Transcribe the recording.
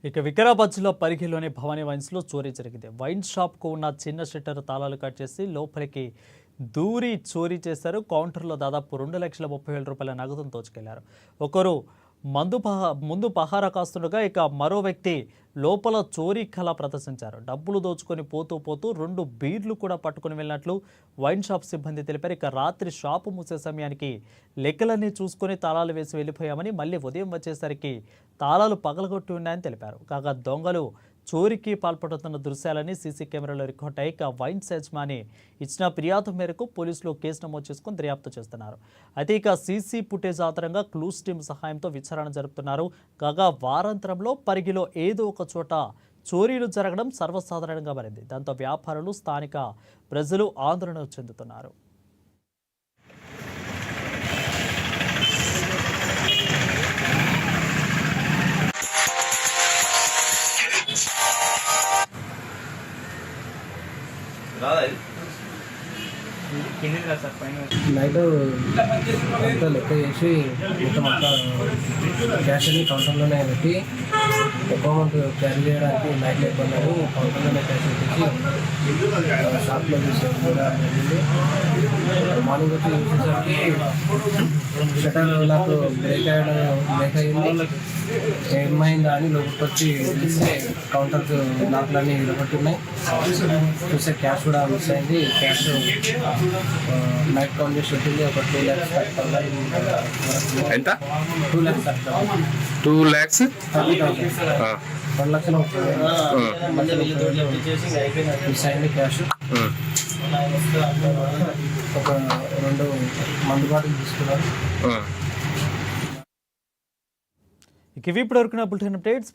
ఇక వికారాబాద్ జిల్లా పరిగిలోని భవానీ వైన్స్లో చోరీ జరిగింది. వైన్ షాప్కు ఉన్న చిన్న షట్టర్ తాళాలు కట్ చేసి లోపలికి దూరి చోరీ చేశారు. కౌంటర్లో దాదాపు 2,30,000 రూపాయల నగదును దోచుకెళ్లారు. ఒకరు ముందు పహారా కాస్తుండగా ఇక మరో వ్యక్తి లోపల చోరీ కళ ప్రదర్శించారు. డబ్బులు దోచుకొని పోతూ 2 బీర్లు కూడా పట్టుకుని వెళ్ళినట్లు వైన్ షాప్ సిబ్బంది తెలిపారు. ఇక రాత్రి షాపు మూసే సమయానికి లెక్కలన్నీ చూసుకొని తాళాలు వేసి వెళ్ళిపోయామని, మళ్ళీ ఉదయం వచ్చేసరికి తాళాలు పగలగొట్టి ఉన్నాయని తెలిపారు. కాగా దొంగలు చోరీకి పాల్పడుతున్న దృశ్యాలని సీసీ కెమెరాలో రికార్డ్ అయ్యి వైన్స్ యజమాని ఇచ్చిన ఫిర్యాదు మేరకు పోలీసులు కేసు నమోదు చేసుకుని దర్యాప్తు చేస్తున్నారు. అయితే ఇక సీసీ ఫుటేజ్ ఆధారంగా క్లూస్ టీమ్ సహాయంతో విచారణ జరుపుతున్నారు. కాగా వారాంతరంలో పరిగిలో ఏదో ఒక చోట చోరీలు జరగడం సర్వసాధారణంగా మారింది. దాంతో వ్యాపారులు, స్థానిక ప్రజలు ఆందోళన చెందుతున్నారు. నైట్ అంతా లెక్క చేసి మొత్తం అంతా క్యాష్ అన్ని కౌంటర్లోనే పెట్టి ఎక్కువ అమౌంట్ క్యారీ చేయడానికి నైట్ లేకున్నాను. కౌంటర్లోనే క్యాష్ పెట్టేసి షాప్లో తీసుకెళ్ళి మార్నింగ్ వచ్చి చూసేసరికి షటర్ నాకు బ్రేక్ అయింది. ఏమైందా అని లోపలికి వచ్చి చూస్తే కౌంటర్స్ లాక్లన్నీ నిలబడుతున్నాయి. చూస్తే క్యాష్ కూడా మిస్ అయింది. క్యాష్ నైట్ కౌంట్ చేసి ఉంటుంది. ఒక 2 lakhs ఎంత? 2 lakhs 2 lakhs 30,000 మిస్ అయింది క్యాష్. ఒక 2 మందు బాటిల్ తీసుకున్నారు. ఇక ఇప్పటివరకు బులెటిన్ అప్డేట్స్.